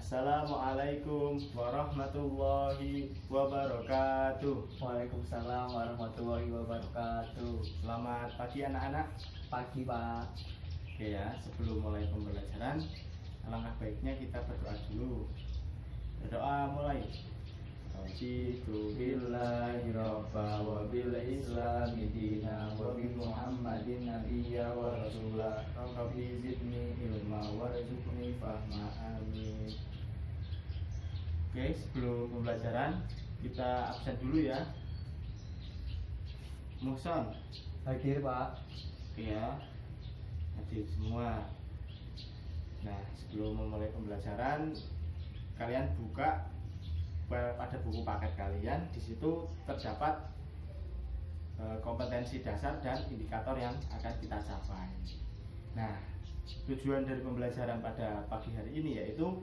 Assalamualaikum warahmatullahi wabarakatuh. Waalaikumsalam warahmatullahi wabarakatuh. Selamat pagi anak-anak. Pagi Pak. Oke ya, sebelum mulai pembelajaran, alangkah baiknya kita berdoa dulu. Berdoa mulai. Raditu billahi rabba wa bil islami dina wa bi Muhammadin nabiyya wa rasulah. Rabbi zidni ilma warzuqni fahma, amin. Oke, sebelum pembelajaran kita absen dulu ya. Muhson Hadir Pak. oke ya, hadir semua. Nah, sebelum memulai pembelajaran, kalian buka pada buku paket kalian. Di situ terdapat kompetensi dasar dan indikator yang akan kita capai. Nah, tujuan dari pembelajaran pada pagi hari ini yaitu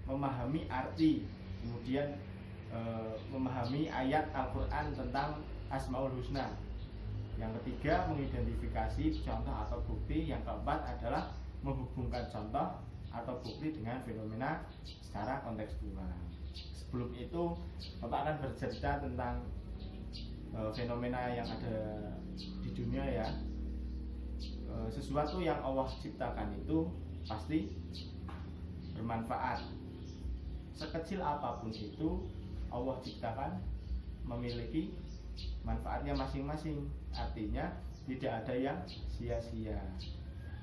memahami arti, kemudian memahami ayat Al-Quran tentang Asmaul Husna. Yang ketiga, mengidentifikasi contoh atau bukti. Yang keempat adalah menghubungkan contoh atau bukti dengan fenomena secara kontekstual. Sebelum itu, Bapak akan bercerita tentang fenomena yang ada di dunia ya. Sesuatu yang Allah ciptakan itu pasti bermanfaat. Sekecil apapun itu, Allah ciptakan memiliki manfaatnya masing-masing. Artinya tidak ada yang sia-sia.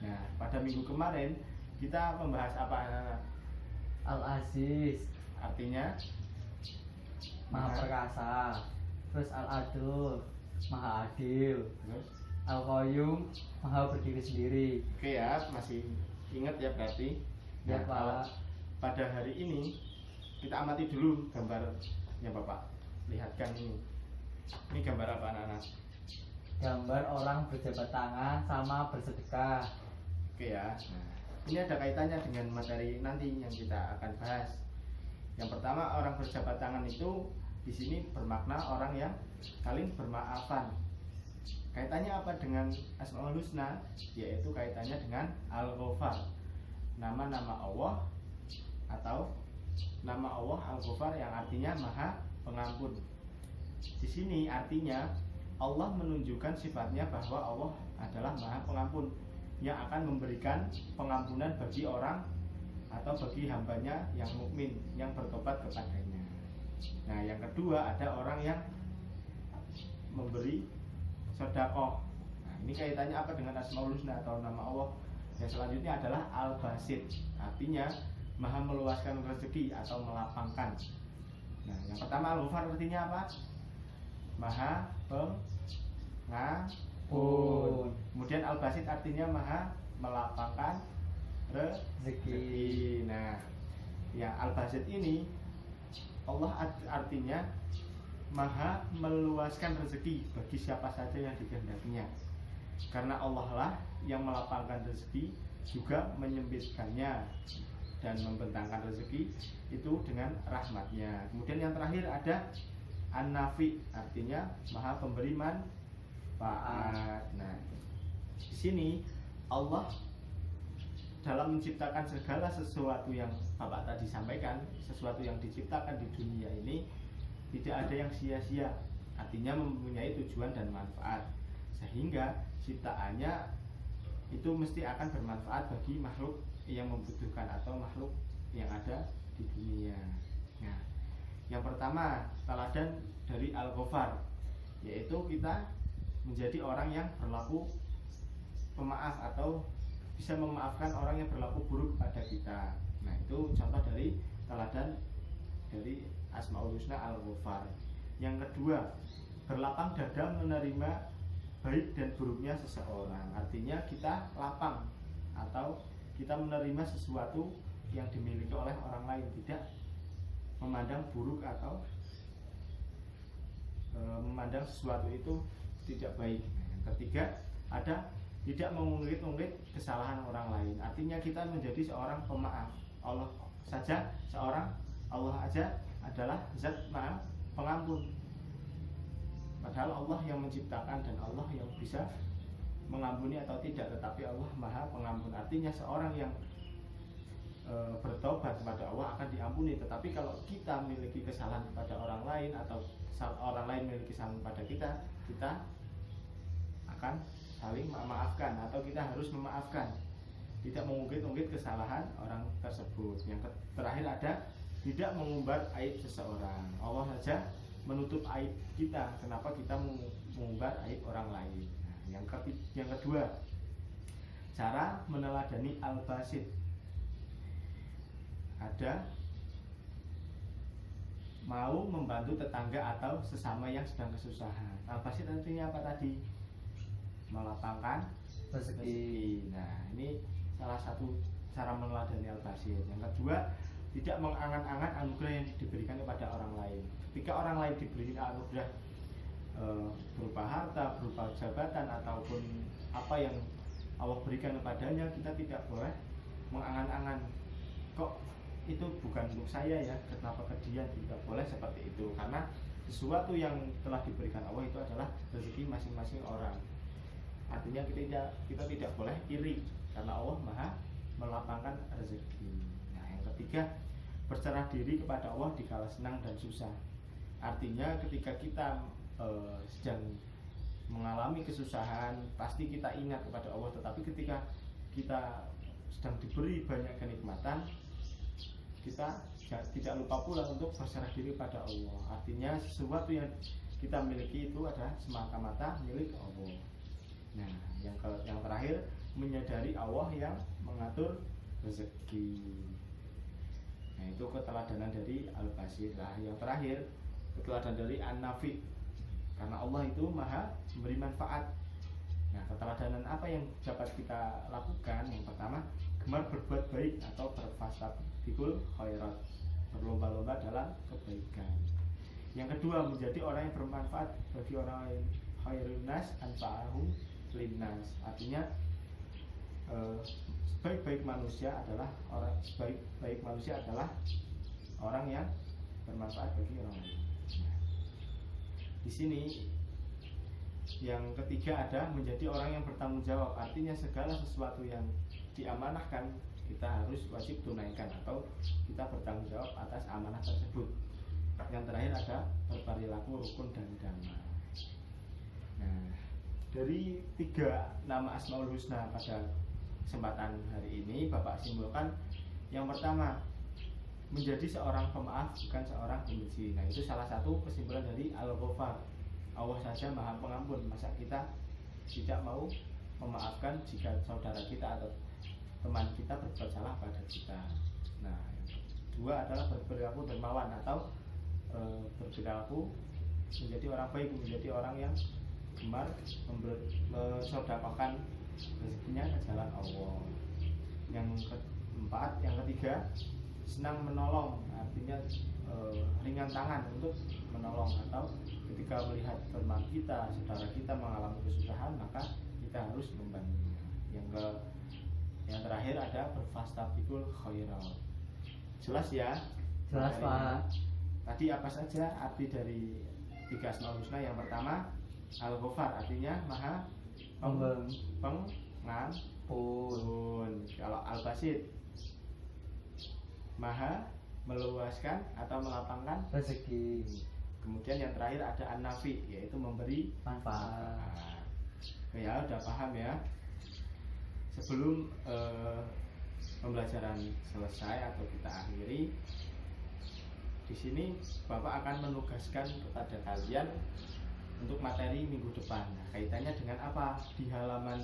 Nah, pada minggu kemarin kita membahas apa anak-anak? Al-Aziz, Artinya Maha Perkasa. Terus Al-Adil, Maha Adil. Terus? Al-Qayyum, Maha berdiri sendiri. Oke ya, masih ingat ya berarti. Ya, Nah, Pak. kalau pada hari ini kita amati dulu gambar yang Bapak lihatkan ini. Ini gambar apa anak-anak? Gambar orang berjabat tangan sama bersedekah. Oke ya. Nah, ini ada kaitannya dengan materi nanti yang kita akan bahas. Yang pertama, orang berjabat tangan itu di sini bermakna orang yang saling bermaafan. Kaitannya apa dengan Asmaul Husna? Yaitu kaitannya dengan Al-Ghafar. Nama-nama Allah atau nama Allah Al-Ghafar yang artinya Maha Pengampun. Di sini artinya Allah menunjukkan sifatnya bahwa Allah adalah Maha Pengampun yang akan memberikan pengampunan bagi orang atau bagi hambanya yang mukmin yang bertobat kepadanya. Nah, yang kedua ada orang yang memberi sedekah. Nah, ini kaitannya apa dengan Asmaul Husna atau nama Allah? Yang selanjutnya adalah Al-Basit, artinya Maha meluaskan rezeki atau melapangkan. Nah, yang pertama Al-Ghafar artinya apa? Maha pengampun. Kemudian Al-Basit artinya Maha melapangkan rezeki. Nah, ya Al-Basit ini Allah artinya Maha meluaskan rezeki bagi siapa saja yang dikehendakinya. Karena Allah lah yang melapangkan rezeki, juga menyempitkannya dan membentangkan rezeki itu dengan rahmatnya. Kemudian yang terakhir ada An-Nafi, artinya Maha pemberi manfaat. Nah, di sini Allah dalam menciptakan segala sesuatu yang Bapak tadi sampaikan, sesuatu yang diciptakan di dunia ini tidak ada yang sia-sia, artinya mempunyai tujuan dan manfaat, sehingga ciptaannya itu mesti akan bermanfaat bagi makhluk yang membutuhkan atau makhluk yang ada di dunia. Nah, yang pertama teladan dari Al-Ghafar, yaitu kita menjadi orang yang berlaku pemaaf atau bisa memaafkan orang yang berlaku buruk pada kita. Nah, itu contoh dari teladan dari Asmaul Husna Al-Ghafar. Yang kedua, berlapang dada menerima baik dan buruknya seseorang. Artinya kita lapang atau kita menerima sesuatu yang dimiliki oleh orang lain, tidak memandang buruk atau memandang sesuatu itu tidak baik. Yang ketiga, ada tidak mengungkit-ungkit kesalahan orang lain. Artinya kita menjadi seorang pemaaf. Allah aja adalah zat Maha Pengampun. Padahal Allah yang menciptakan dan Allah yang bisa mengampuni atau tidak, tetapi Allah Maha Pengampun. Artinya seorang yang bertobat kepada Allah akan diampuni. Tetapi kalau kita memiliki kesalahan kepada orang lain atau orang lain memiliki kesalahan kepada kita, kita akan saling memaafkan atau kita harus memaafkan, tidak mengungkit-ungkit kesalahan orang tersebut. Yang terakhir ada tidak mengumbar aib seseorang. Allah saja menutup aib kita, kenapa kita mengumbar aib orang lain? Nah, yang kedua, cara meneladani al-basid. Ada mau membantu tetangga atau sesama yang sedang kesusahan. Al-basid artinya apa tadi? Melapangkan rezeki. Nah, ini salah satu cara meneladani al-basid. Yang kedua, tidak mengangan-angan anugerah yang diberikan kepada orang lain. Ketika orang lain diberi anugerah berupa harta, berupa jabatan ataupun apa yang Allah berikan kepadanya, kita tidak boleh mengangan-angan, kok itu bukan untuk saya ya, kenapa ke dia. Tidak boleh seperti itu, karena sesuatu yang telah diberikan Allah itu adalah rezeki masing-masing orang. Artinya kita tidak boleh iri, karena Allah maha melapangkan rezeki. Nah, yang ketiga, berserah diri kepada Allah dikala senang dan susah. Artinya ketika kita sedang mengalami kesusahan, pasti kita ingat kepada Allah. Tetapi ketika kita sedang diberi banyak kenikmatan, kita tidak lupa pula untuk berserah diri pada Allah. Artinya sesuatu yang kita miliki itu adalah semata-mata milik Allah. Nah, yang terakhir, menyadari Allah yang mengatur rezeki. Nah, itu keteladanan dari al-basid. Nah, yang terakhir, keteladanan dari an-nafi, karena Allah itu maha memberi manfaat. Nah, keteladanan apa yang dapat kita lakukan? Yang pertama, gemar berbuat baik atau berfastabiqul khairat, berlomba-lomba dalam kebaikan. Yang kedua, menjadi orang yang bermanfaat bagi orang lain, khairun nas anfa'ahum linnas. Artinya sebaik-baik manusia adalah orang yang bermanfaat bagi orang lain. Nah, di sini yang ketiga ada menjadi orang yang bertanggung jawab. Artinya segala sesuatu yang diamanahkan kita harus wajib tunaikan atau kita bertanggung jawab atas amanah tersebut. Yang terakhir ada berperilaku rukun dan damai. Nah, dari 3 nama Asmaul Husna pada kesempatan hari ini Bapak simpulkan, yang pertama, menjadi seorang pemaaf bukan seorang pembenci. Nah, itu salah satu kesimpulan dari Al-Ghafar. Allah saja maha pengampun, masa kita tidak mau memaafkan jika saudara kita atau teman kita berbuat salah pada kita. Nah, yang kedua adalah berperilaku dermawan atau berperilaku menjadi orang baik, menjadi orang yang gemar mensedekahkan rezekinya ke jalan Allah. Yang keempat, yang ketiga, senang menolong, artinya ringan tangan untuk menolong, atau ketika melihat teman kita, saudara kita mengalami kesusahan, maka kita harus membantunya. Yang terakhir ada berfastabiqul khairat. Jelas ya? Jelas, Pak. Tadi apa saja arti dari 3 Asmaul Husna? Yang pertama, Al-Ghafar, artinya maha pengampun. Kalau Al-Basid, maha meluaskan atau melapangkan rezeki. Kemudian yang terakhir ada An-Nafi, yaitu memberi manfaat. Ya, udah paham ya. Sebelum pembelajaran selesai atau kita akhiri, di sini Bapak akan menugaskan kepada kalian untuk materi minggu depan. Nah, kaitannya dengan apa? Di halaman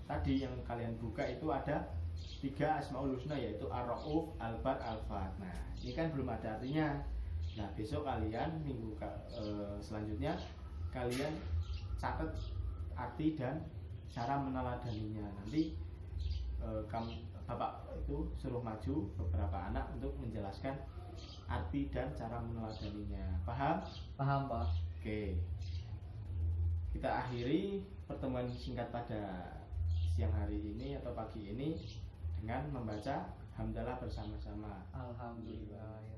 tadi yang kalian buka itu ada 3 Asmaul Husna, yaitu Ar-Ra'uf, Al-Bar, Al-Fat. Nah, ini kan belum ada artinya. Nah, besok kalian minggu selanjutnya kalian catat arti dan cara meneladaninya. Nanti Bapak itu suruh maju beberapa anak untuk menjelaskan arti dan cara meneladaninya. Paham? Paham, Pak. Oke. Kita akhiri pertemuan singkat pada siang hari ini atau pagi ini dengan membaca hamdalah bersama-sama. Alhamdulillah.